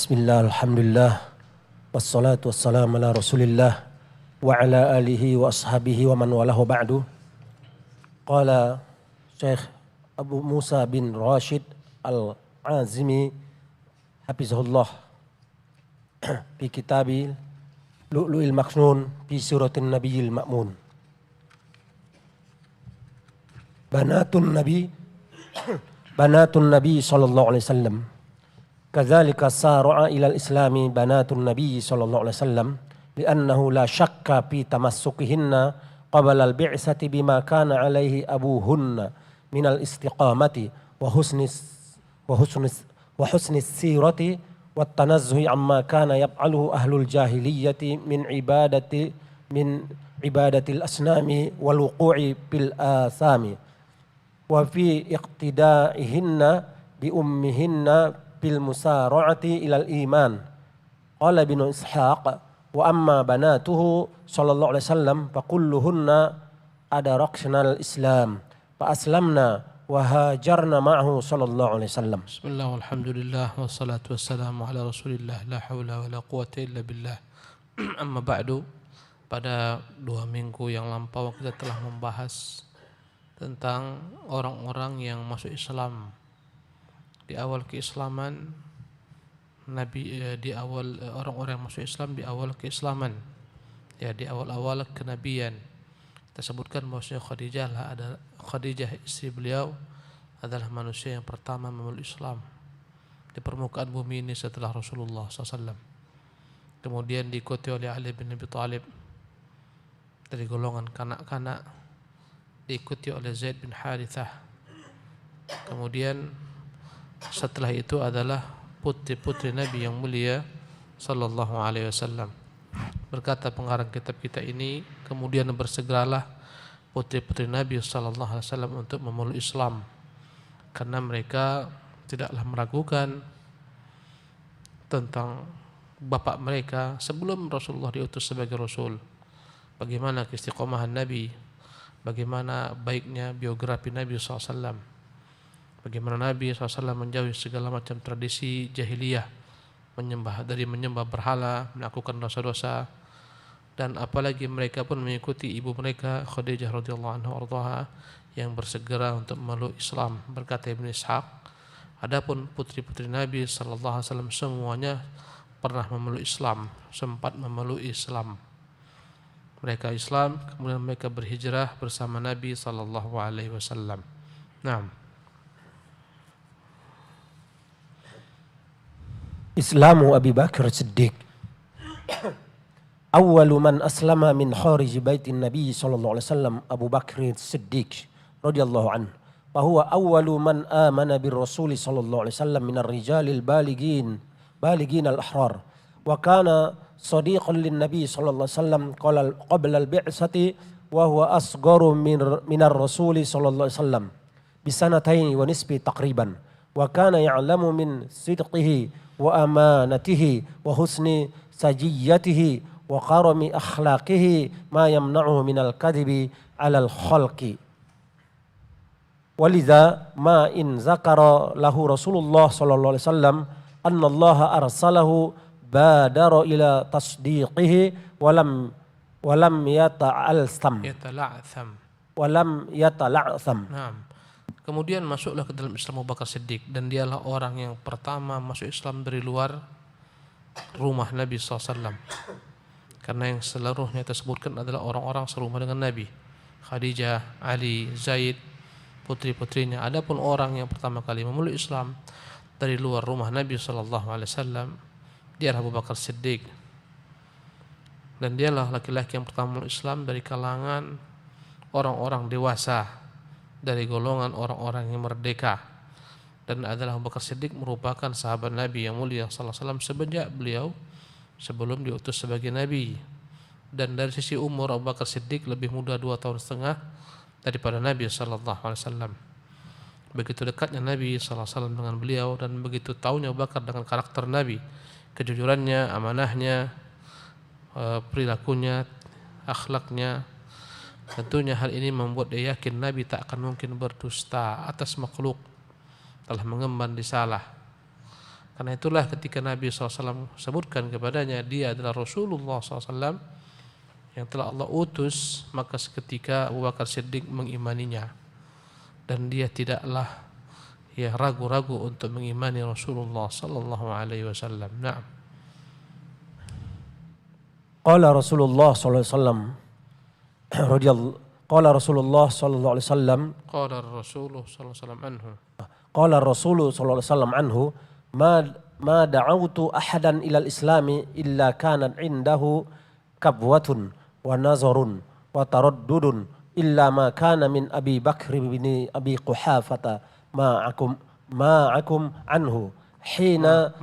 Bismillah, alhamdulillah, wassalatu wassalamu ala rasulillah wa ala alihi wa ashabihi wa man walahu ba'du. Qala Syekh Abu Musa bin Rashid Al-Azimi hafizahullah fi kitabi Lu'lu'il Maknun fi suratin Nabiyil Ma'mun. Banatun Nabi sallallahu alaihi wasallam. Kadzalika sar'a ilal islami banatun Nabi sallallahu alaihi wasallam li'annahu la syakka fi tamassukihinna qabla al-bi'sati bima kana alaihi abuhunna minal istiqamati wa husni sirati wa tanazzuhi amma kana yaf'aluhu ahlul jahiliyyati min ibadatil asnami wal wuqu'i bil asami wa fi iqtida'ihinna bi ummihinna bil musara'ati ilal iman. Qala Ibnu Ishaq wa amma banatuhu sallallahu alaihi wasallam fa kulluhunna adaraksnal islam fa aslamna wa hajarna ma'ahu sallallahu alaihi wasallam. Bismillah walhamdulillah wassalatu wassalamu ala rasulillah la haula wa la quwata illa billah. Amma ba'du, pada 2 minggu yang lampau kita telah membahas tentang orang-orang yang masuk Islam. Di awal keislaman Nabi, di awal orang-orang yang masuk Islam di awal keislaman, ya, di awal-awal kenabian. Kita sebutkan bahwa Khadijah istri beliau adalah manusia yang pertama memeluk Islam di permukaan bumi ini setelah Rasulullah SAW. Kemudian diikuti oleh Ali bin Abi Thalib dari golongan kanak-kanak, diikuti oleh Zaid bin Harithah. Kemudian setelah itu adalah putri-putri Nabi yang mulia sallallahu alaihi wasallam. Berkata pengarang kitab kita ini, kemudian bersegeralah putri-putri Nabi sallallahu alaihi wasallam untuk memeluk Islam, karena mereka tidaklah meragukan tentang bapak mereka sebelum Rasulullah diutus sebagai Rasul. Bagaimana keistiqomahan Nabi, bagaimana baiknya biografi Nabi sallallahu alaihi wasallam, bagaimana Nabi SAW menjauhi segala macam tradisi jahiliyah, menyembah berhala, melakukan dosa-dosa, dan apalagi mereka pun mengikuti ibu mereka Khadijah radhiyallahu anha yang bersegera untuk memeluk Islam. Berkata Ibnu Ishaq, adapun putri-putri Nabi SAW semuanya pernah memeluk Islam, sempat memeluk Islam. Mereka Islam, kemudian mereka berhijrah bersama Nabi SAW. Nah, Islamu Abi Bakr Siddiq. Awwalu man aslama min kharij baitin Nabi sallallahu alaihi wasallam Abu Bakr Siddiq radhiyallahu anhu. Wa huwa awwalu man amana bir Rasul sallallahu alaihi wasallam min ar-rijalil balighin al-ahrar. Wa kana sadiqan lin Nabi sallallahu alaihi wasallam qabla al-bi'sati wa huwa asgharu min ar-Rasul sallallahu alaihi wasallam bi sanatayn wa nisfi taqriban. Wa kana ya'lamu min sidqihi wa amanatihi wa husni sajiyatihi wa karami akhlaqihi ma yamna'uhu minal kadhibi alal khalqi. Walidha ma in zakara lahu Rasulullah sallallahu alaihi wasallam anna Allah arsalahu badara ila tasdiqihi walam yatala'tham. Naam. Kemudian masuklah ke dalam Islam Abu Bakar Siddiq, dan dialah orang yang pertama masuk Islam dari luar rumah Nabi SAW. Karena yang seluruhnya tersebutkan adalah orang-orang serumah dengan Nabi. Khadijah, Ali, Zaid, putri-putrinya. Adapun orang yang pertama kali memeluk Islam dari luar rumah Nabi SAW, dialah Abu Bakar Siddiq. Dan dialah laki-laki yang pertama memeluk Islam dari kalangan orang-orang dewasa, dari golongan orang-orang yang merdeka, dan adalah Abu Bakar Siddiq merupakan sahabat Nabi yang mulia sallallahu alaihi wasallam semenjak beliau sebelum diutus sebagai Nabi. Dan dari sisi umur, Abu Bakar Siddiq lebih muda 2,5 tahun daripada Nabi sallallahu alaihi wasallam. Begitu dekatnya Nabi sallallahu alaihi wasallam dengan beliau, dan begitu tahunya Abu Bakar dengan karakter Nabi, kejujurannya, amanahnya, perilakunya, akhlaknya. Tentunya hal ini membuat dia yakin Nabi tak akan mungkin berdusta atas makhluk, telah mengemban risalah. Karena itulah ketika Nabi SAW sebutkan kepadanya dia adalah Rasulullah SAW yang telah Allah utus, maka seketika Abu Bakar Siddiq mengimaninya dan dia tidaklah ragu-ragu untuk mengimani Rasulullah sallallahu alaihi wasallam. Naam. Qala Rasulullah sallallahu alaihi wasallam qala Rasulullah sallallahu alaihi wasallam Qala Rasulullah sallallahu alaihi wasallam anhu. Qala Rasulullah sallallahu alaihi wasallam anhu ma da'awtu ahadan ilal islami illa kanat indahu kabwatun wa nazarun wa taraddudun illa ma kana min Abi Bakr bin Abi Quhafata ma'akum anhu hina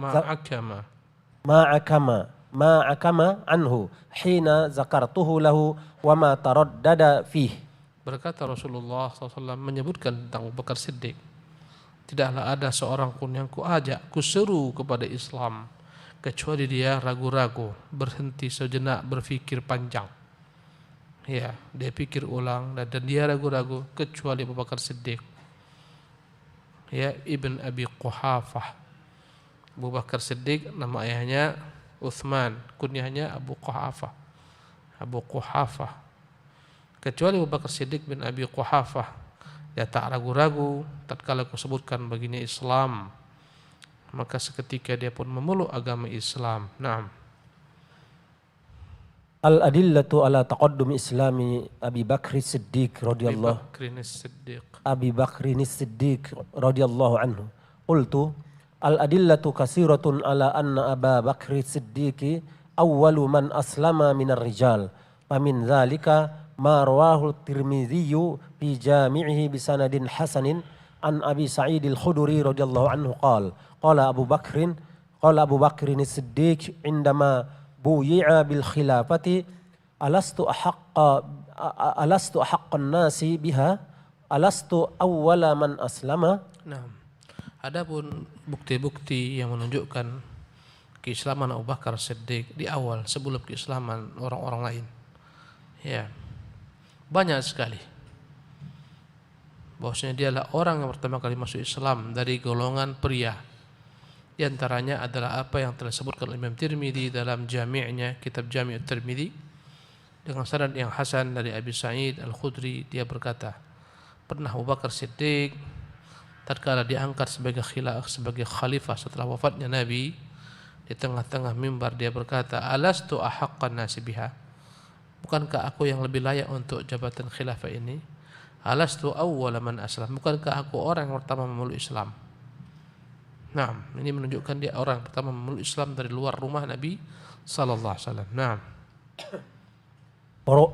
ma'akama anhu hina zakartuhu lahu wa ma taraddada fih. Berkata Rasulullah SAW menyebutkan tentang Abu Bakar Siddiq, tidaklah ada seorang pun yang kuajak, kuseru kepada Islam kecuali dia ragu-ragu, berhenti sejenak, berfikir panjang. Ya, dia pikir ulang dan dia ragu-ragu kecuali Abu Bakar Siddiq. Ya, Ibn Abi Quhafah. Abu Bakar Siddiq nama ayahnya Uthman, kunyahnya Abu Quhafah. Abu Quhafah. Kecuali Abu Bakar Siddiq bin Abi Quhafah, dia tak ragu-ragu tatkala kusebutkan baginya Islam, maka seketika dia pun memeluk agama Islam. Naam. Al-adillatu ala taqaddum islami Abi Bakr Siddiq radhiyallahu Abi Bakr Siddiq radhiyallahu anhu. Qultu al-adillatu kasiratun ala anna Aba Bakr Siddiq awwalu man aslama minar rijal. Famin dzalika ma rawahu Tirmidzi fi jami'ihi bi sanadin hasanin an Abi Sa'id al-Khudri radhiyallahu anhu qala Abu Bakr Siddiq indama buyi'a bil khilafati alastu ahaqqan nasi biha alastu awwala man aslama. Nah, adapun bukti-bukti yang menunjukkan keislaman Abu Bakar Siddiq di awal sebelum keislaman orang-orang lain, ya banyak sekali. Bahwasanya dialah orang yang pertama kali masuk Islam dari golongan pria. Di antaranya adalah apa yang telah disebutkan oleh Imam Tirmidzi dalam jami'nya, kitab Jami' Tirmidzi, dengan sanad yang hasan dari Abi Sa'id Al-Khudri. Dia berkata, pernah Abu Bakar Siddiq tatkala diangkat sebagai khalifah setelah wafatnya Nabi, di tengah-tengah mimbar dia berkata, alastu ahaqqan nasi biha, bukankah aku yang lebih layak untuk jabatan khilafah ini? Alastu awwala man aslam, bukankah aku orang yang pertama memeluk Islam? Nah, ini menunjukkan dia orang pertama memeluk Islam dari luar rumah Nabi sallallahu alaihi wasallam. Nah.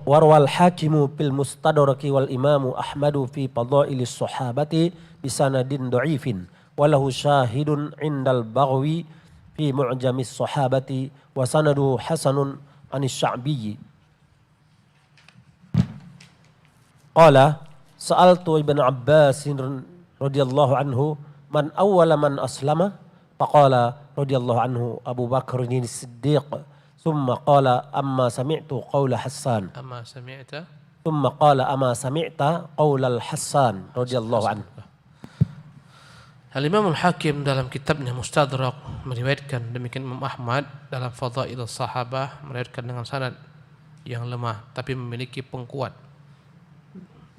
Warwal hakimu fil mustadraki wal imamu Ahmadu fi fadailis sahabati bisanadin dha'ifin walahu syahidun indal Baghawi fi mu'jamis sahabati wa sanaduhu hasanun anis Sya'bi. Qala sa'altu Ibn Abbas radhiyallahu anhu man awwala man aslama faqala radhiyallahu anhu Abu Bakr Siddiq thumma qala amma sami'tu qawla Hassan thumma qala amma sami'ta qawla Hassan radhiyallahu anhu. Al-Imam Al-Hakim dalam kitabnya Mustadrak meriwayatkan, demikian Imam Ahmad dalam Fadail Sahabah meriwayatkan dengan sanad yang lemah tapi memiliki pengkuat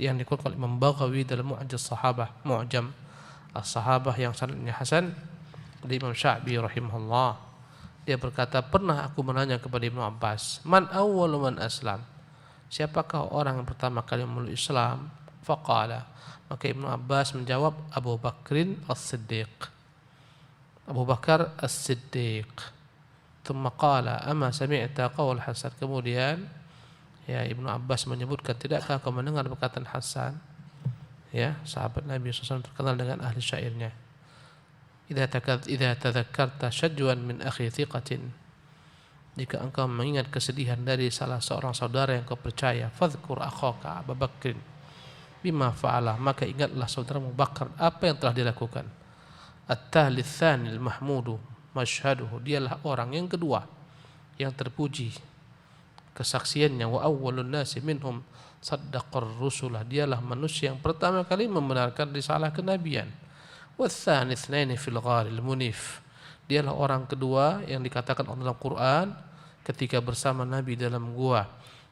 yang dikuatkan oleh Imam Baghawi dalam Mu'jam As-Sahabah yang sanadnya hasan dari Imam Sya'bi rahimahullah. Dia berkata, pernah aku menanya kepada Ibnu Abbas, man awwalu man aslam, siapakah orang yang pertama kali memeluk Islam? Faqala, maka Ibnu Abbas menjawab, Abu Bakrin As-Siddiq, Abu Bakar As-Siddiq. Thumma qala ama sami'ta qaul Hasan, kemudian ya Ibnu Abbas menyebutkan, tidakkah kau mendengar perkataan Hasan, ya sahabat Nabi SAW terkenal dengan ahli syairnya, idza tadhakkarta syajwan min akhi thiqatin, jika engkau mengingat kesedihan dari salah seorang saudara yang kau percaya, fadhkur akhaka Abu Bakr bima fa'ala, maka ingatlah saudaramu Bakar apa yang telah dilakukan. At-thalits tsanil mahmudu masyhaduhu, dialah orang yang kedua yang terpuji kesaksiannya, wa awwalun nasi minhum saddaqar rusulah, dialah manusia yang pertama kali membenarkan risalah kenabian. Watsani tsnaini fil gharil munif, Dialah orang kedua yang dikatakan dalam Quran ketika bersama Nabi dalam gua.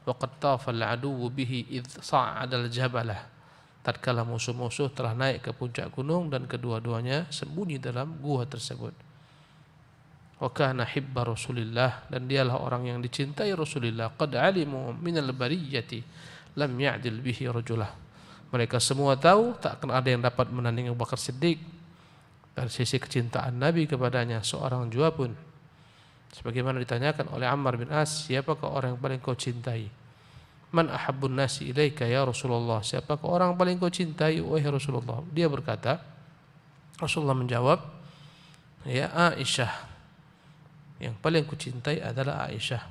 Waqad tafal aduwwu bihi idh sa'adal jabalah. Tatkala musuh-musuh telah naik ke puncak gunung dan kedua-duanya sembunyi dalam gua tersebut. Wa kana hibba Rasulillah, dan dialah orang yang dicintai Rasulullah. Qad alimu minal bariyati lam ya'dil bihi rajulah. Mereka semua tahu tak akan ada yang dapat menandingi Abu Bakar Siddiq dari sisi kecintaan Nabi kepadanya seorang jua pun. Sebagaimana ditanyakan oleh Ammar bin As, siapakah orang yang paling kau cintai? Man ahabbun nasi ilaika ya Rasulullah, siapakah orang yang paling kau cintai wahai Rasulullah? Dia berkata, Rasulullah menjawab, ya Aisyah, yang paling ku cintai adalah Aisyah.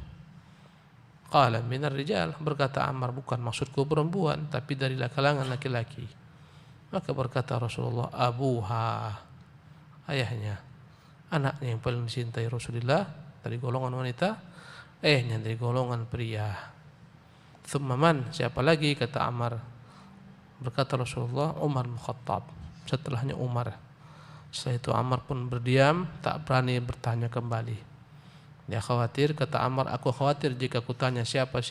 Qala minar rijal, berkata Ammar, bukan maksudku perempuan tapi dari kalangan laki-laki. Maka berkata Rasulullah, abuha, ayahnya. Anaknya yang paling dicintai Rasulullah dari golongan wanita, ayahnya dari golongan pria. Thumma man, siapa lagi, kata Ammar. Berkata Rasulullah, Umar bin Khattab, setelahnya Umar. Setelah itu Ammar pun berdiam, tak berani bertanya kembali. Dia khawatir, kata Ammar, aku khawatir jika aku tanya siapa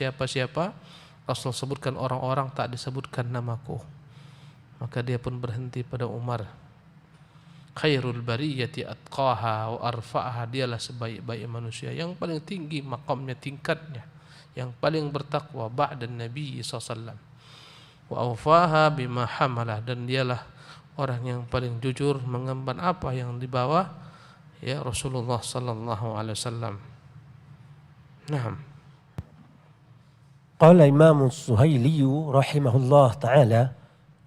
Rasul sebutkan orang-orang, tak disebutkan namaku. Maka dia pun berhenti pada Umar. Khairul bariyati atqaha wa arfa'aha, dialah sebaik-baik manusia, yang paling tinggi makamnya, tingkatnya, yang paling bertakwa ba'da Nabi SAW. Wa awfaha bima hamalah, dan dialah orang yang paling jujur mengemban apa yang dibawa ya Rasulullah sallallahu alaihi wasallam. Naam. Qala Imam As-Suhaili rahimahullah ta'ala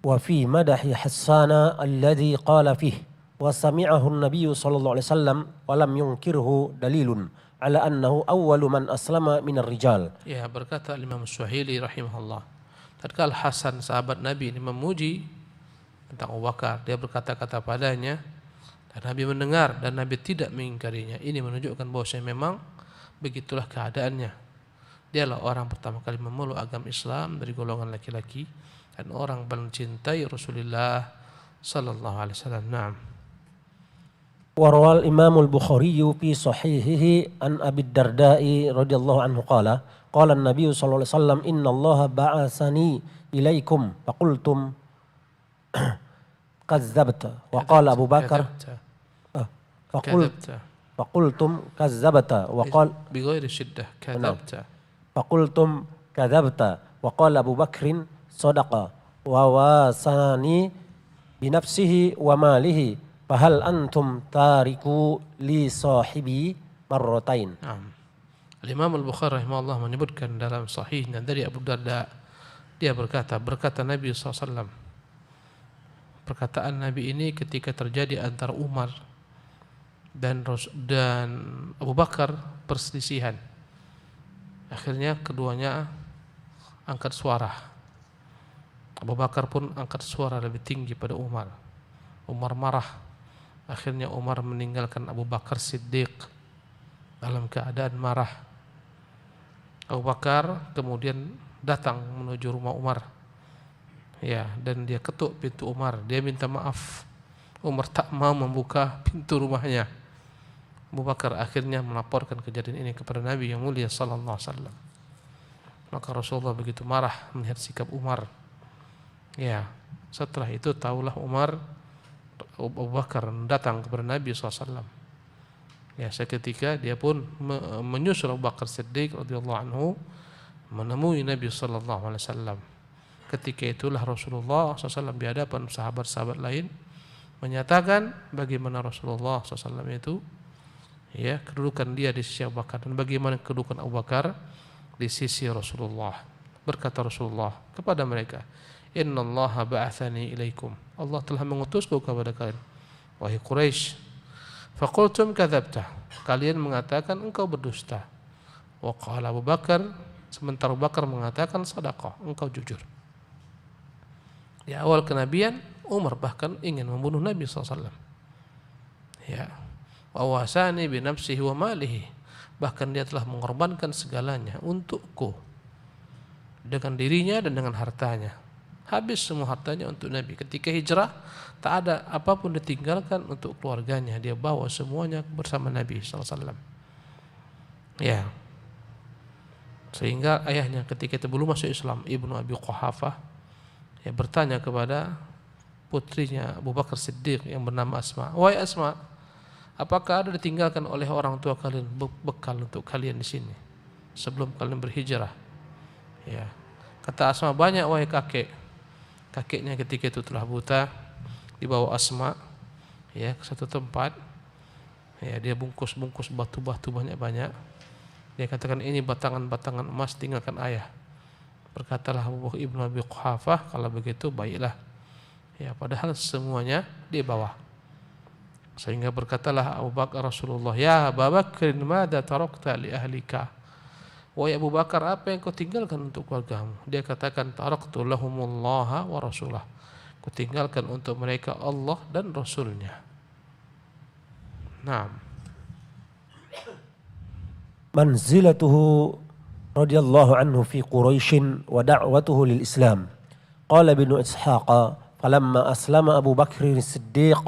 wa fi madahi Hassana alladhi qala fihi wa sami'ahu an-nabiy sallallahu alaihi wasallam wa lam yunkirhu dalilun ala annahu awwalu man aslama min ar-rijal. Ya, berkata Imam As-Suhaili rahimahullah, tatkala Hasan sahabat Nabi ini memuji tentang Abu Bakar, dia berkata-kata padanya dan Nabi mendengar dan Nabi tidak mengingkarinya. Ini menunjukkan bahwasanya memang begitulah keadaannya. Dialah orang pertama kali memeluk agama Islam dari golongan laki-laki dan orang paling cintai Rasulullah sallallahu alaihi wasallam. Naam. Wa rawal Imam Al-Bukhari fi sahihihi an Abi Darda'i radhiyallahu anhu qala qala an-nabiy sallallahu alaihi wasallam inna Allah ba'atsani ilaikum faqultum kazzabta wa qala Abu Bakar faqultum kazzabta wa qala bighairi shiddah kadzabta faqultum kadzabta wa qala Abu Bakrin sadaqa wa wasani bi nafsihi wa malihi fahal antum tariku li sahibi marratain. Al-Imam Al-Bukhari rahimahullah menyebutkan dalam sahihnya dari Abu Darda, dia berkata Nabi SAW, perkataan Nabi ini ketika terjadi antara Umar dan Abu Bakar perselisihan. Akhirnya keduanya angkat suara. Abu Bakar pun angkat suara lebih tinggi pada Umar. Umar marah. Akhirnya Umar meninggalkan Abu Bakar Siddiq dalam keadaan marah. Abu Bakar kemudian datang menuju rumah Umar. Ya, dan dia ketuk pintu Umar. Dia minta maaf. Umar tak mau membuka pintu rumahnya. Abu Bakar akhirnya melaporkan kejadian ini kepada Nabi yang mulia sallallahu alaihi wasallam. Maka Rasulullah begitu marah melihat sikap Umar. Ya, setelah itu tahulah Abu Bakar datang kepada Nabi SAW. Ya, seketika dia pun menyusul Abu Bakar Siddiq radhiyallahu anhu menemui Nabi SAW. Ketika itulah Rasulullah SAW di hadapan sahabat-sahabat lain menyatakan bagaimana Rasulullah SAW itu, ya, kedudukan dia di sisi Abu Bakar dan bagaimana kedudukan Abu Bakar di sisi Rasulullah. Berkata Rasulullah kepada mereka, Innallaha ba'athani ilaikum, Allah telah mengutusku kepada kalian, wahai Quraisy. Faqultum kadzabta, kalian mengatakan engkau berdusta. Wa qala Abu Bakar, sementara Abu Bakar mengatakan sadaqah, engkau jujur. Di awal kenabian Umar bahkan ingin membunuh Nabi SAW. Ya, wa wasani bi nafsihi wa malihi, bahkan dia telah mengorbankan segalanya untukku, dengan dirinya dan dengan hartanya. Habis semua hartanya untuk Nabi. Ketika hijrah, tak ada apapun ditinggalkan untuk keluarganya. Dia bawa semuanya bersama Nabi SAW. Ya. Sehingga ayahnya ketika itu belum masuk Islam, Ibnu Abi Quhafah, ya, bertanya kepada putrinya Abu Bakar Siddiq yang bernama Asma, "Wahai Asma, apakah ada ditinggalkan oleh orang tua kalian bekal untuk kalian di sini sebelum kalian berhijrah?" Ya. Kata Asma, "Banyak wahai kakek." Kakeknya ketika itu telah buta, dibawa Asma, ya, ke satu tempat. Ya, dia bungkus-bungkus batu-batu banyak-banyak. Dia katakan, "Ini batangan-batangan emas, tinggalkan ayah." Berkatalah Abu Bakar Ibnu Abi Quhafah, "Kalau begitu baiklah." Ya, padahal semuanya dia bawa. Sehingga berkatalah Abu Bakar Rasulullah, "Ya Abu Bakr, madza tarakta li ahlika?" Wahai Abu Bakar, apa yang kau tinggalkan untuk keluargamu? Dia katakan, "Taraktu lahumullaha wa rasulah." Kutinggalkan untuk mereka Allah dan Rasulnya. Nah, manzilatuhu radhiyallahu anhu fi Quraisy wa da'watuhu lil Islam. Qala Ibnu Ishaq, falamma aslama Abu Bakr as-Siddiq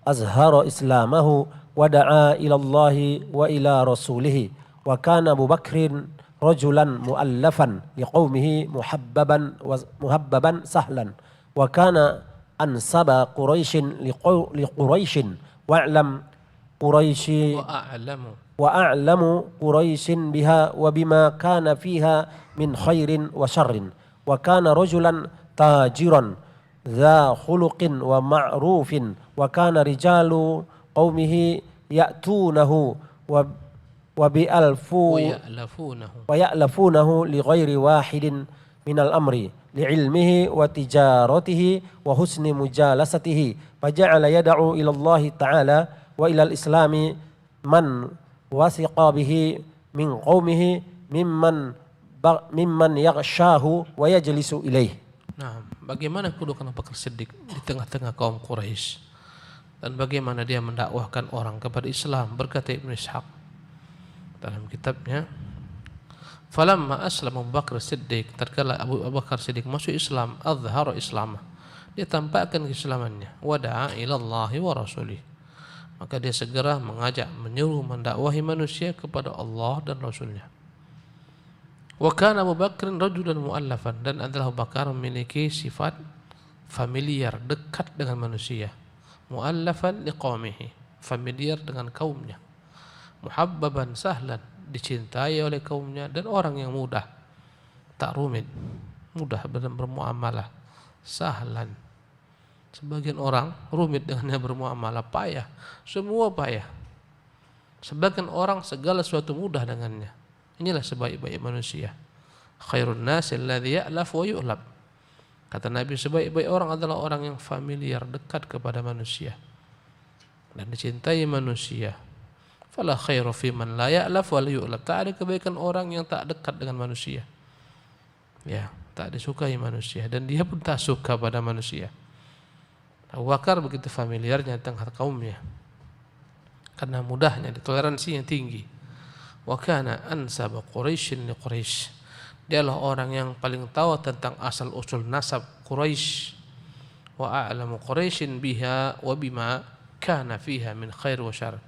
azhara islamahu wa da'a ila Allah wa ila rasulih. Wa kana Abu Bakr rajulan muallafan liqaumihi muhabbaban sahlan. Wa kana ansaba Quraisyin liquraisyin wa'lam Quraisy وأعلم قريش بها وبما كان فيها من خير وشر وكان رجلا تاجرا ذا خلق ومعروف وكان رجال قومه يأتونه ويألفونه لغير واحد من الأمر لعلمه وتجارته وحسن مجالسته فجعل يدعو إلى الله تعالى وإلى الإسلام من وثق به من قومه ممن يغشاه ويجلس إليه. Nah, bagaimana kedudukan Abu Bakar Siddiq di tengah-tengah kaum Quraisy dan bagaimana dia mendakwahkan orang kepada Islam? Berkata Ibnu Ishaq dalam kitabnya, "Falamma aslama Abu Bakar Siddiq," tatkala Abu Bakar Siddiq masuk Islam, azhara Islamah, dia tampakkan keislamannya, wa da'a ila Allah wa rasulih, maka dia segera mengajak, menyuruh, mendakwahi manusia kepada Allah dan Rasulnya. Wa kana Abu Bakr rajulan mu'allafan, dan adalah Abu Bakar memiliki sifat familiar, dekat dengan manusia. Mu'allafan liqaumihi, familiar dengan kaumnya. Muhabbaban sahlan, dicintai oleh kaumnya, dan orang yang mudah, tak rumit, mudah bermuamalah, sahlan. Sebagian orang rumit dengannya bermuamalah, payah, semua payah. Sebagian orang segala sesuatu mudah dengannya. Inilah sebaik-baik manusia. Khairun nasi alladhi ya'laf wa yu'lab. Kata Nabi, sebaik-baik orang adalah orang yang familiar, dekat kepada manusia dan dicintai manusia. Fala khairu fi man la ya'laf wa la yu'lab. Tak ada kebaikan orang yang tak dekat dengan manusia. Ya, tak disukai manusia dan dia pun tak suka pada manusia. Abu Bakar begitu familiarnya tengah kaumnya karena mudahnya, toleransinya tinggi. Wa kana ansaba Quraisyin li Quraisy, dialah orang yang paling tahu tentang asal usul nasab Quraisy. Wa a'lamu Quraisyin biha wa bima kana fiha min khair wa syarr,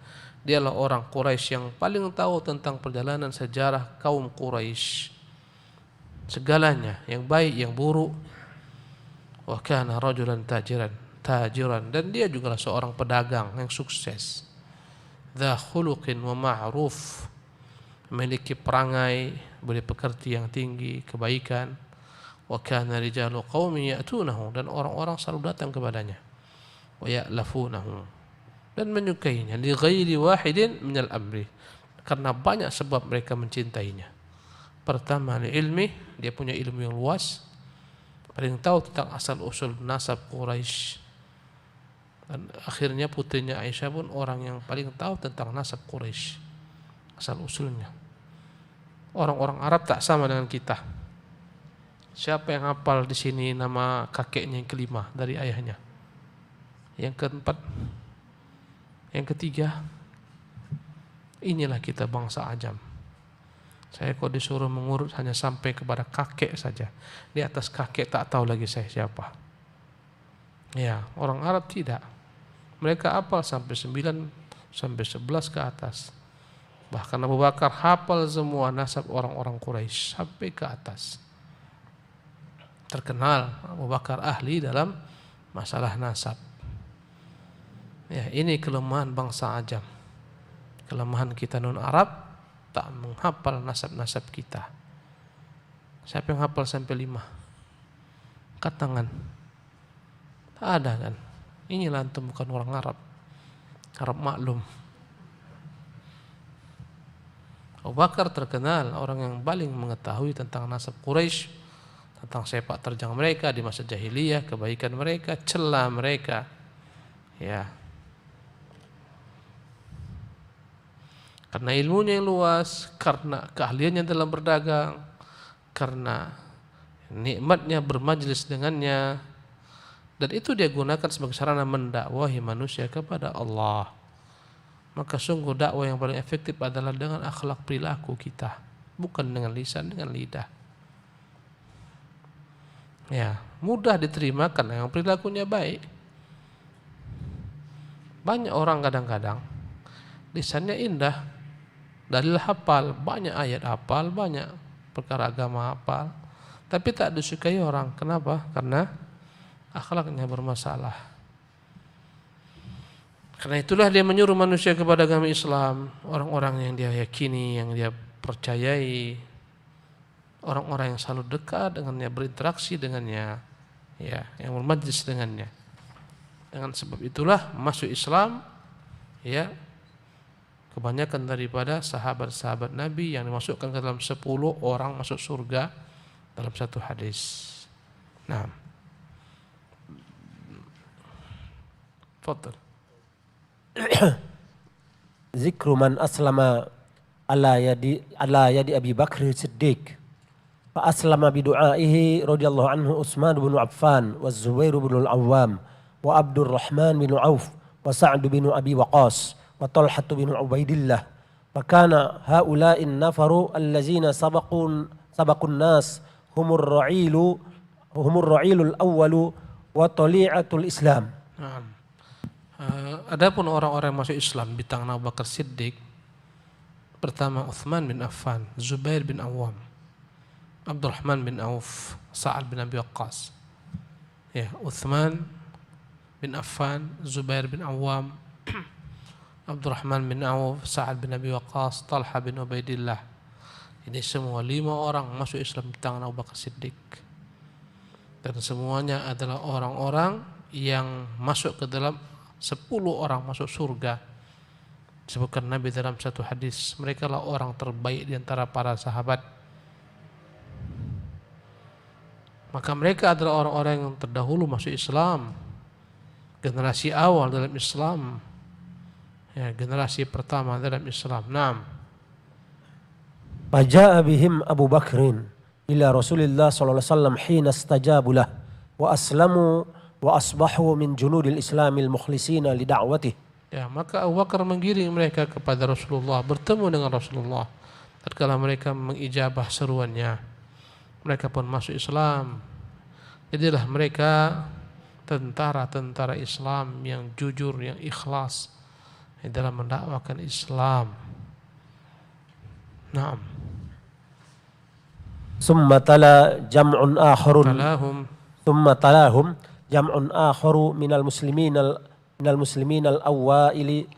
dialah orang Quraisy yang paling tahu tentang perjalanan sejarah kaum Quraisy, segalanya, yang baik yang buruk. Wa kana rajulan tajiran, dan dia juga seorang pedagang yang sukses. Dza khuluqin wa ma'ruf, memiliki perangai, budi pekerti yang tinggi, kebaikan. Wa kana rijalu qaumi ya'tunahu, dan orang-orang selalu datang kepadanya. Wa ya'lafunahu, dan menyukainya. Li ghairi wahidin minal amri, karena banyak sebab mereka mencintainya. Pertama, li ilmi, dia punya ilmu yang luas, paling tahu tentang asal usul nasab Quraisy. Dan akhirnya putrinya Aisyah pun orang yang paling tahu tentang nasab Quraisy, asal usulnya. Orang-orang Arab tak sama dengan kita. Siapa yang hafal di sini nama kakeknya yang kelima dari ayahnya? Yang keempat, yang ketiga. Inilah kita bangsa Ajam. Saya kok disuruh mengurut hanya sampai kepada kakek saja. Di atas kakek tak tahu lagi saya siapa. Ya, orang Arab tidak. Mereka hafal sampai 9 sampai 11 ke atas. Bahkan Abu Bakar hafal semua nasab orang-orang Quraisy sampai ke atas. Terkenal Abu Bakar ahli dalam masalah nasab. Ya, ini kelemahan bangsa Ajam. Kelemahan kita non Arab tak menghafal nasab-nasab kita. Siapa yang hafal sampai 5? Angkat tangan. Tak ada kan? Inilah antum bukan orang Arab. Arab maklum. Abu Bakar terkenal orang yang paling mengetahui tentang nasab Quraisy, tentang sepak terjang mereka di masa jahiliyah, kebaikan mereka, celah mereka. Ya. Karena ilmunya yang luas, karena keahliannya dalam berdagang, karena nikmatnya bermajlis dengannya, dan itu dia gunakan sebagai sarana mendakwahi manusia kepada Allah. Maka sungguh dakwah yang paling efektif adalah dengan akhlak perilaku kita, bukan dengan lisan, dengan lidah. Ya, mudah diterima karena yang perilakunya baik. Banyak orang kadang-kadang lisannya indah, dalil hafal, banyak ayat hafal, banyak perkara agama hafal, tapi tak disukai orang. Kenapa? Karena akhlaknya bermasalah. Karena itulah dia menyuruh manusia kepada agama Islam, orang-orang yang dia yakini, yang dia percayai, orang-orang yang selalu dekat dengannya, berinteraksi dengannya, ya, yang bermajlis dengannya. Dengan sebab itulah masuk Islam, ya, kebanyakan daripada sahabat-sahabat Nabi yang dimasukkan ke dalam 10 orang masuk surga dalam satu hadis. Nah, fadhal. Zikru man aslama ala yadi Abi Bakr Siddiq. Fa aslama bi du'aihi radhiyallahu anhu Utsman bin Affan wa Zubair bin Al-Awwam wa Abdurrahman bin Auf wa Sa'd bin Abi Waqqas wa Talhah bin Ubaidillah. Fa kana haula'in nafaru allazina sabaqun nas humur ra'ilul awwalu wa tali'atul Islam. Adapun orang-orang yang masuk Islam di tangan Abu Bakar Siddiq, pertama Utsman bin Affan, Zubair bin Awwam, Abdurrahman bin Auf, Sa'ad bin Abi Waqqas. Ya, Utsman bin Affan, Zubair bin Awwam, Abdurrahman bin Auf, Sa'ad bin Abi Waqqas, Talha bin Ubaidillah. Ini semua 5 orang masuk Islam di tangan Abu Bakar Siddiq. Dan semuanya adalah orang-orang yang masuk ke dalam 10 orang masuk surga. Disebutkan Nabi dalam satu hadis, mereka lah orang terbaik di antara para sahabat. Maka mereka adalah orang-orang yang terdahulu masuk Islam, generasi awal dalam Islam, ya, generasi pertama dalam Islam. Naam. Faja'a bihim Abu Bakrin ila Rasulillah sallallahu alaihi wasallam hina istajabu lah wa aslamu wa asbahu min junudil islamil mukhlisina li da'watih. Ya, maka Abu Bakar menggiring mereka kepada Rasulullah, bertemu dengan Rasulullah. Tatkala mereka mengijabah seruannya, mereka pun masuk Islam. Jadilah mereka tentara-tentara Islam yang jujur, yang ikhlas dalam mendakwakan Islam. Naam. Summa tala jam'un akharun Talahum. Summa talahum jam'un akharu minal muslimin al-awaili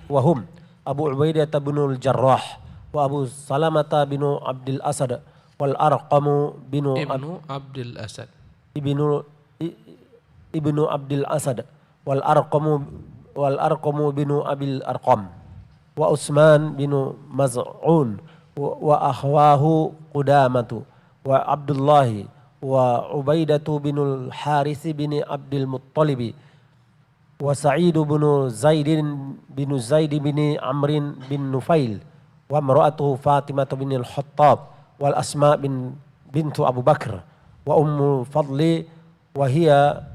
wa hum Abu Ubaidah bin al-Jarrah wa Abu Salamah bin Abdul Asad wal Arqam bin Ibnu Abdul Asad ibnu Abdul Asad wal Arqam bin Abil Arqam wa Utsman bin Maz'un wa akhwahu Qudamatu wa Abdullah wa Ubaidatu bin al-Harith bin Abdul Muttalib wa Sa'id bin Zaid bin Amr bin Nufail wa imra'atuhu Fatimah bin al-Khattab wal Asma bintu Abu Bakr wa Ummu Fadli wa hiya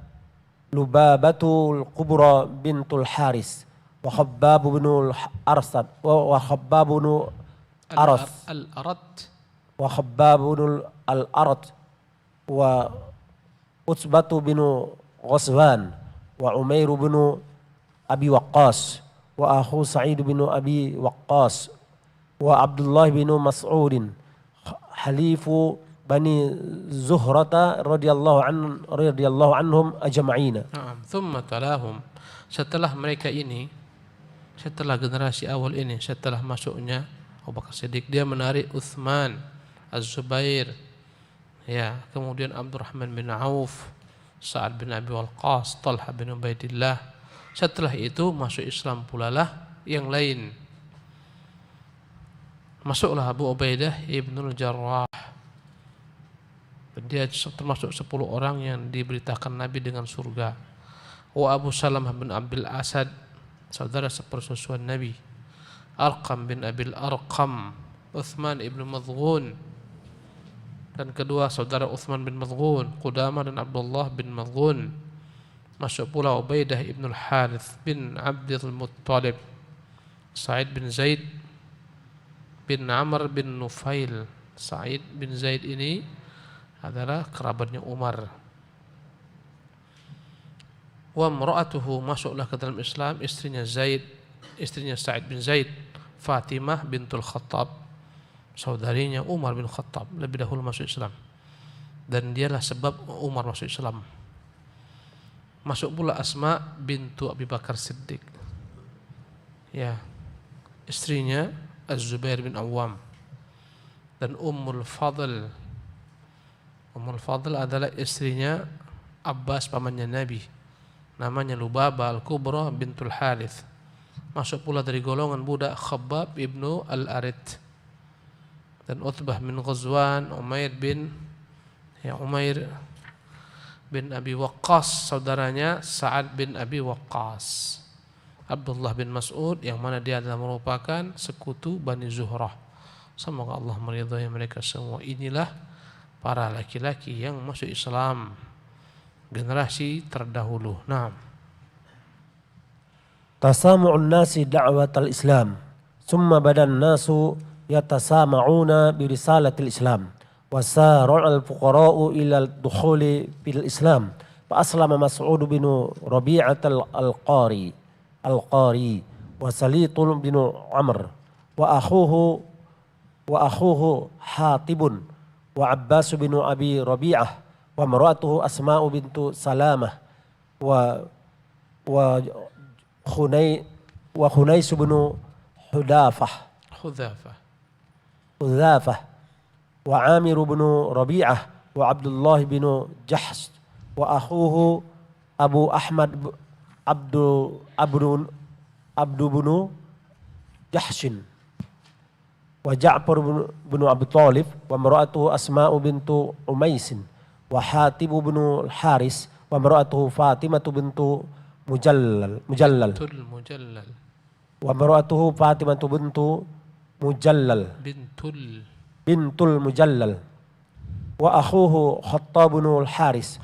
Lubabatul Kubra bintul Haris wa Khabbab bin al-Arsad wa Khabbab bin Arath Al-Arat wa Khabbab bin al-Arat wa Utsbatu bin Ghazwan wa Umair bin Abi Waqqas wa akhu Sa'id bin Abi Waqqas wa Abdullah bin Mas'ud halifu Bani Zuhrata radhiyallahu anhum ajma'ina. Thumma talahum, setelah mereka ini, setelah generasi awal ini, setelah masuknya Abu Bakar Siddiq, dia menarik Utsman, Az-Zubair, ya, kemudian Abdurrahman bin Auf, Sa'ad bin Abi Waqqas, Talha bin Ubaidillah. Setelah itu masuk Islam pula lah yang lain. Masuklah Abu Ubaidah ibnul Jarrah. Dia termasuk 10 orang yang diberitakan Nabi dengan surga. Wa Abu Salamah bin Abdul Asad, saudara sepersusuan Nabi. Arqam bin Abil Arqam, Uthman ibn Madghun, dan kedua saudara Uthman bin Madghun, Qudamah dan Abdullah bin Madghun. Masuk pula Ubaidah ibn al-Harith bin Abdul Muttalib, Sa'id bin Zaid bin Amr bin Nufail. Sa'id bin Zaid ini adalah kerabatnya Umar. Wa imra'atuhu, masuklah ke dalam Islam istrinya Zaid, istrinya Sa'id bin Zaid, Fatimah bintul Khattab, saudarinya Umar bin Khattab, lebih dahulu masuk Islam, dan dialah sebab Umar masuk Islam. Masuk pula Asma bintu Abi Bakar Siddiq, ya, istrinya Az-Zubair bin Awam, dan Ummul Fadl. Ummul Fadl adalah istrinya Abbas pamannya Nabi, namanya Lubabah Al-Kubra bintul Harith. Masuk pula dari golongan budak Khabbab ibnu Al-Arit, dan Utbah bin Ghazwan, Umair bin Abi Waqqas, saudaranya Sa'ad bin Abi Waqqas, Abdullah bin Mas'ud, yang mana dia adalah merupakan sekutu Bani Zuhrah. Semoga Allah meridhai mereka semua. Inilah para laki-laki yang masuk Islam, generasi terdahulu. Naam. Tasamu'un nasi da'watal Islam, summa badan nasu yatasama'una bi risalatil Islam, wa sara'al fuqara'u ila al-dukhuli fil Islam. Fa aslama Mas'ud bin Rabi'at al-Qari wa Salit bin Amr wa akhuhu Hatibun wa Abbas bin Abi Rabi'ah wa mar'atuhu Asma'u bintu Salamah wa Khunais bin Hudafah wa Amir bin Rabi'ah wa Abdullah bin Jahsh wa akhuhu Abu Ahmad Abdu bin Jahshin wa Ja'far bin Abi Thalib wa mar'atuhu Asma'u bintu Umaisin wa Hatib bin Haris wa mar'atuhu Fatimah bintu Mujallal wa mar'atuhu Fatimah bintu Mujallal bintul Mujallal wa akhuhu Khattab bin Haris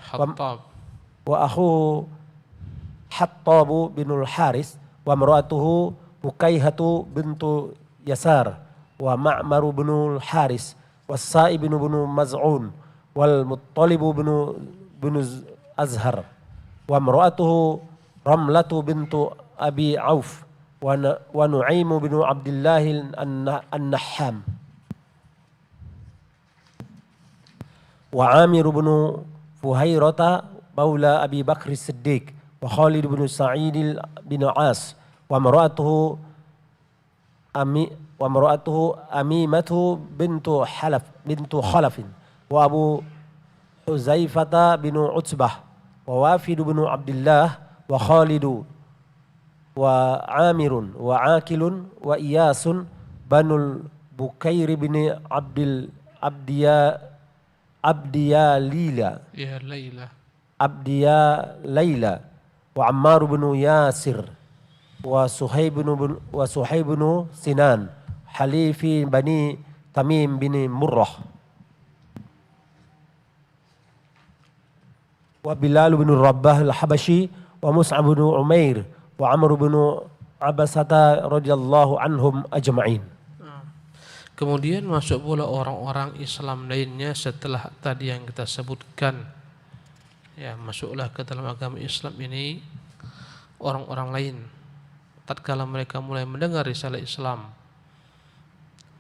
wa akhuhu Hattab bin Haris wa mar'atuhu Mukaihatu bintu Yasar wa Ma'mar bin Haris wa Sa'ib bin Maz'un wal Muttalib bin Azhar wa mar'atuhu Ramlatu bintu Abi Auf wa Nu'aim bin Abdullah an-Nahham wa Amir bin Fuhairata maula Abi Bakr Siddiq wa Khalid bin Sa'id bin As wa mar'atuhu Amimatu bintu Khalaf wa Abu Huzaifata bin Utsbah wa Wafid bin Abdullah wa Khalidu wa Amirun wa Akilun wa Iyasun banul Bukair bin Abdiya Layla wa Ammar bin Yasir wa Suhaib bin Sinan halifi Bani Tamim bin Murrah wa Bilal bin Rabbah al-Habashi wa Mus'ab bin Umair wa Amr bin Abasata radhiyallahu anhum ajma'in. Kemudian masuk pula orang-orang Islam lainnya setelah tadi yang kita sebutkan. Ya, masuklah ke dalam agama Islam ini orang-orang lain. Tatkala mereka mulai mendengar risalah Islam,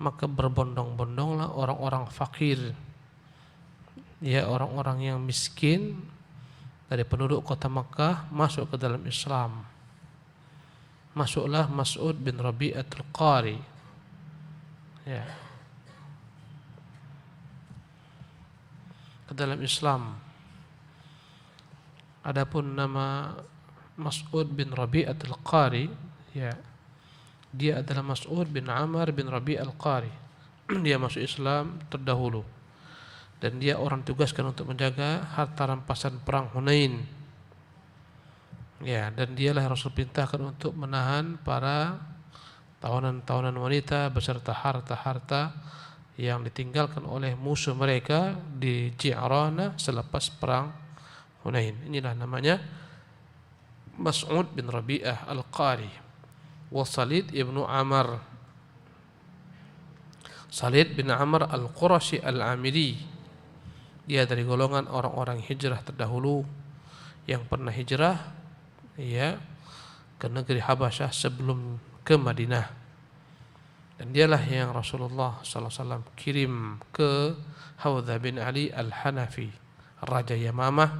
maka berbondong-bondonglah orang-orang fakir, ya, orang-orang yang miskin dari penduduk kota Makkah masuk ke dalam Islam. Masuklah Mas'ud bin Rabi'atul Qari, ya, ke dalam Islam. Adapun nama Mas'ud bin Rabi'atul Qari, ya, dia adalah Mas'ud bin Amr bin Rabi' al-Qari. Dia masuk Islam terdahulu dan dia orang tugaskan untuk menjaga harta rampasan perang Hunain. Ya, dan dialah Rasul perintahkan untuk menahan para tawanan-tawanan wanita beserta harta-harta yang ditinggalkan oleh musuh mereka di Ji'rana selepas perang Hunain. Inilah namanya Mas'ud bin Rabi'ah al-Qari. Wa Salid ibnu Amr, Salid bin Amr al-Qurashi al-Amiri. Dia dari golongan orang-orang hijrah terdahulu yang pernah hijrah, ya, ke negeri Habasyah sebelum ke Madinah. Dan dialah yang Rasulullah SAW kirim ke Hawdha bin Ali al-Hanafi, Raja Yamamah,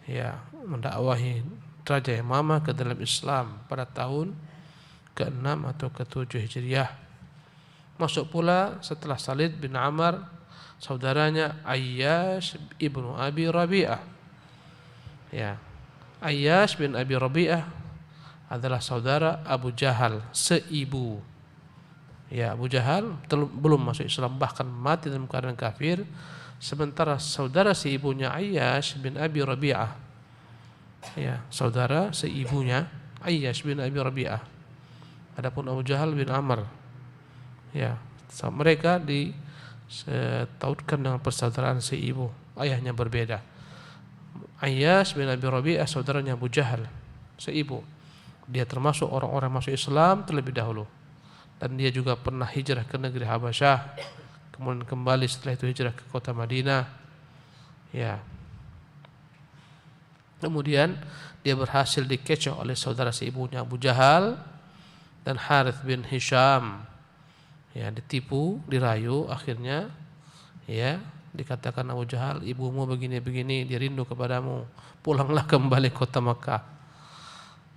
ya, mendakwahi Raja Yamamah ke dalam Islam pada tahun ke-6 atau ke-7 Hijriah. Masuk pula setelah Salid bin Amr saudaranya Ayyash ibnu Abi Rabi'ah. Ya, Ayyash bin Abi Rabi'ah adalah saudara Abu Jahal seibu. Ya, Abu Jahal belum masuk Islam, bahkan mati dalam keadaan kafir. Sementara saudara seibunya Ayyash bin Abi Rabi'ah, ya, saudara seibunya Ayyash bin Abi Rabi'ah. Adapun Abu Jahal bin Amr, ya, mereka ditautkan dengan persaudaraan seibu, ayahnya berbeda. Ayyash bin Abi Rabi'ah saudaranya Abu Jahal seibu. Dia termasuk orang-orang masuk Islam terlebih dahulu, dan dia juga pernah hijrah ke negeri Habasyah, kemudian kembali setelah itu hijrah ke kota Madinah, ya. Kemudian dia berhasil dikecoh oleh saudara seibunya Abu Jahal dan Harith bin Hisham, ya, ditipu, dirayu, akhirnya, ya, dikatakan Abu Jahal, ibumu begini-begini, dia rindu kepadamu, pulanglah kembali kota Makkah.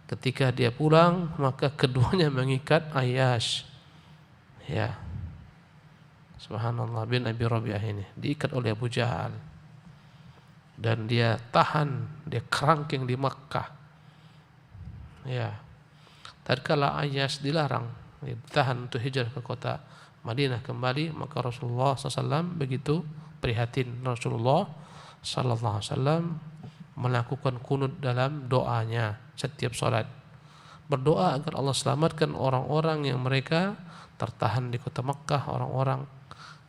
Ketika dia pulang, maka keduanya mengikat Ayyash, ya, subhanallah, bin Abi Rabi'ah ini diikat oleh Abu Jahal, dan dia tahan, dia kerangking di Makkah, ya. Tatkala Ayyash dilarang, ditahan untuk hijrah ke kota Madinah kembali, maka Rasulullah SAW begitu prihatin. Rasulullah SAW melakukan kunut dalam doanya setiap salat, berdoa agar Allah selamatkan orang-orang yang mereka tertahan di kota Makkah, orang-orang,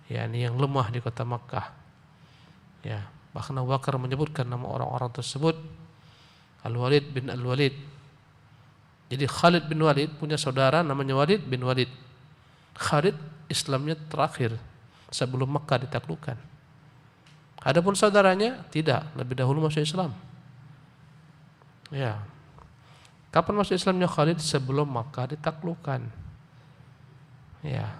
yakni yang lemah di kota Makkah, ya. Bahkan Abu Bakar menyebutkan nama orang-orang tersebut, Al-Walid bin Al-Walid. Jadi Khalid bin Walid punya saudara namanya Walid bin Walid. Khalid Islamnya terakhir sebelum Makkah ditaklukkan. Adapun saudaranya tidak, lebih dahulu masuk Islam. Ya. Kapan masuk Islamnya Khalid? Sebelum Makkah ditaklukkan. Ya.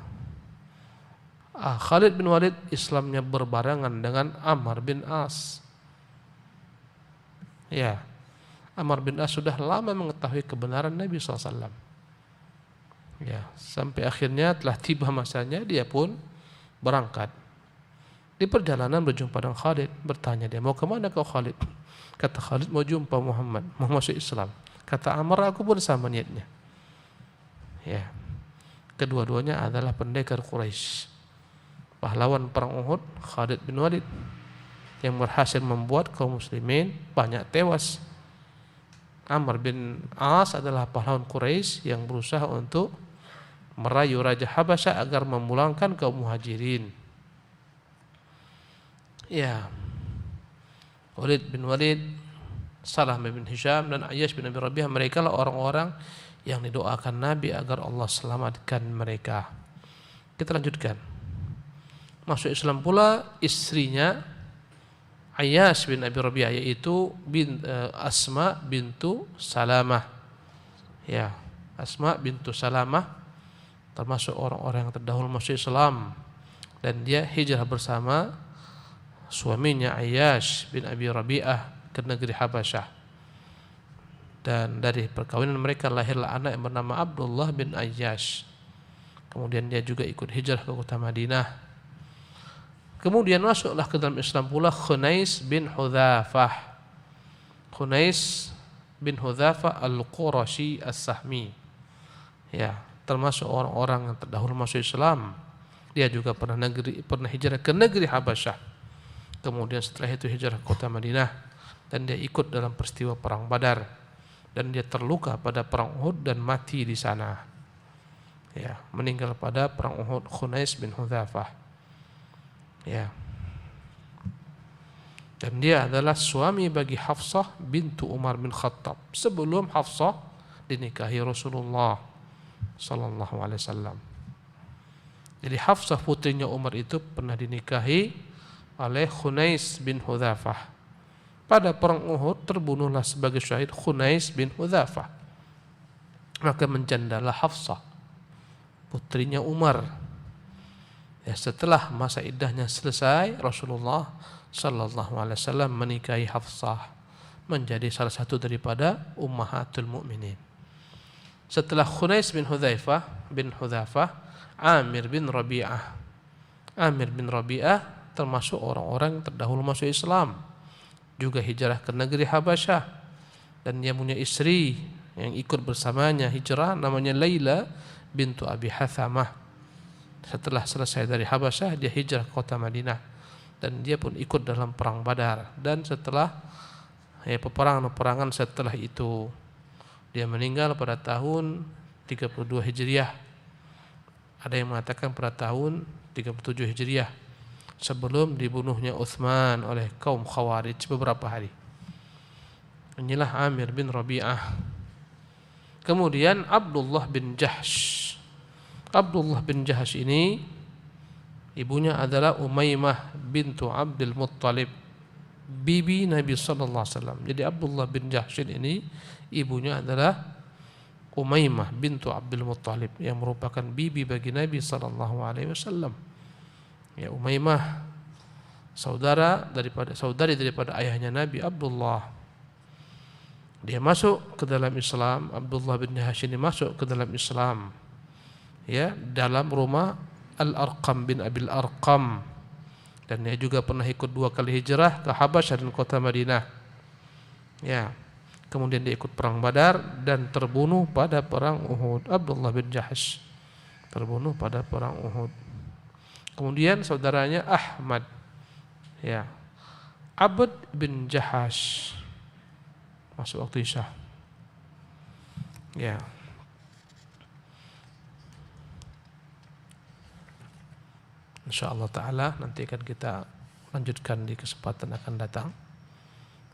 Khalid bin Walid Islamnya berbarengan dengan Amr bin As. Ya. Amr bin As sudah lama mengetahui kebenaran Nabi SAW, ya, sampai akhirnya telah tiba masanya dia pun berangkat. Di perjalanan berjumpa dengan Khalid, bertanya dia, mau kemana kau Khalid? Kata Khalid, mau jumpa Muhammad, mau masuk Islam. Kata Amr, aku pun sama niatnya. Ya, kedua-duanya adalah pendekar Quraisy, pahlawan perang Uhud, Khalid bin Walid, yang berhasil membuat kaum muslimin banyak tewas. Amr bin As adalah pahlawan Quraisy yang berusaha untuk merayu Raja Habasyah agar memulangkan kaum muhajirin. Ya, Walid bin Walid, Salah bin Hisham dan Ayyash bin Abi Rabi'ah, mereka lah orang-orang yang didoakan Nabi agar Allah selamatkan mereka. Kita lanjutkan. Masuk Islam pula istrinya Ayyash bin Abi Rabi'ah, yaitu Asma bintu Salamah. Ya, Asma bintu Salamah termasuk orang-orang yang terdahulu masuk Islam, dan dia hijrah bersama suaminya Ayyash bin Abi Rabi'ah ke negeri Habasyah. Dan dari perkawinan mereka lahirlah anak yang bernama Abdullah bin Ayyash. Kemudian dia juga ikut hijrah ke kota Madinah. Kemudian masuklah ke dalam Islam pula Khunais bin Hudzafah. Khunais bin Hudzafah Al-Qurashi As-Sahmi. Ya, termasuk orang-orang yang terdahulu masuk Islam. Dia juga pernah hijrah ke negeri Habasyah. Kemudian setelah itu hijrah ke kota Madinah, dan dia ikut dalam peristiwa perang Badar, dan dia terluka pada perang Uhud dan mati di sana. Ya, meninggal pada perang Uhud Khunais bin Hudzafah. Ya. Dan dia adalah suami bagi Hafsah bintu Umar bin Khattab sebelum Hafsah dinikahi Rasulullah sallallahu alaihi wasallam. Jadi Hafsah putrinya Umar itu pernah dinikahi oleh Khunais bin Hudzafah. Pada perang Uhud terbunuhlah sebagai syahid Khunais bin Hudzafah. Maka menjandalah Hafsah putrinya Umar. Ya, setelah masa iddahnya selesai, Rasulullah sallallahu alaihi wasallam menikahi Hafsah, menjadi salah satu daripada ummahatul mukminin. Setelah Khunais bin Hudzafah, Amir bin Rabi'ah. Amir bin Rabi'ah termasuk orang-orang yang terdahulu masuk Islam, juga hijrah ke negeri Habasyah, dan dia punya istri yang ikut bersamanya hijrah namanya Laila bintu Abi Hathamah. Setelah selesai dari Habasyah, dia hijrah ke kota Madinah, dan dia pun ikut dalam perang Badar. Dan setelah peperangan setelah itu, dia meninggal pada tahun 32 Hijriah. Ada yang mengatakan pada tahun 37 Hijriah, sebelum dibunuhnya Utsman oleh kaum Khawarij beberapa hari. Inilah Amir bin Rabi'ah. Kemudian Abdullah bin Jahsh. Abdullah bin Jahsh ini ibunya adalah Umaymah bintu Abdul Muttalib, bibi Nabi sallallahu alaihi wasallam. Jadi Abdullah bin Jahsh ini ibunya adalah Umaymah bintu Abdul Muttalib, yang merupakan bibi bagi Nabi sallallahu alaihi wasallam. Ya, Umaymah saudari daripada ayahnya Nabi Abdullah. Dia masuk ke dalam Islam. Abdullah bin Jahsh ini masuk ke dalam Islam, ya, dalam rumah Al-Arqam bin Abil Arqam, dan dia juga pernah ikut 2 kali hijrah ke Habasyah dan kota Madinah. Ya, kemudian dia ikut perang Badar dan terbunuh pada perang Uhud. Abdullah bin Jahsh terbunuh pada perang Uhud. Kemudian saudaranya Ahmad, ya, Abd bin Jahash, masuk waktu Isya. Ya. InsyaAllah ta'ala nanti akan kita lanjutkan di kesempatan akan datang.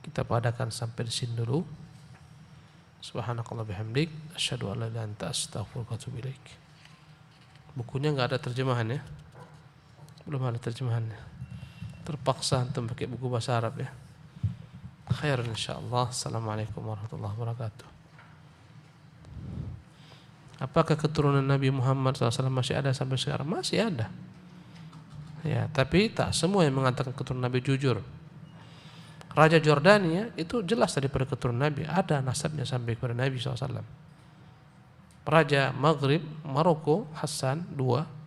Kita padakan sampai di sini dulu. Subhanakallah bihamdik, asyhadu an la ilaha illa anta astaghfiruka wa atubu ilaik. Bukunya enggak ada terjemahannya. Belum ada terjemahannya. Terpaksa antum pakai buku bahasa Arab ya. Khairan insyaallah. Assalamualaikum warahmatullahi wabarakatuh. Apakah keturunan Nabi Muhammad SAW masih ada sampai sekarang? Masih ada. Ya, tapi tak semua yang mengatakan keturunan Nabi jujur. Raja Jordania itu jelas daripada keturunan Nabi, ada nasabnya sampai kepada Nabi SAW. Raja Maghrib, Maroko, Hasan II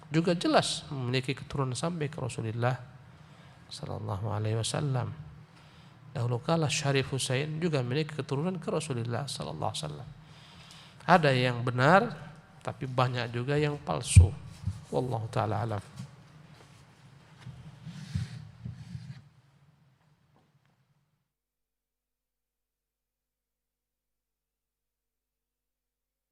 juga jelas memiliki keturunan sampai ke Rasulullah sallallahu alaihi wasallam. Dahulu kala Syarif Husain juga memiliki keturunan ke Rasulullah sallallahu alaihi wasallam. Ada yang benar, tapi banyak juga yang palsu. Wallahu taala alam.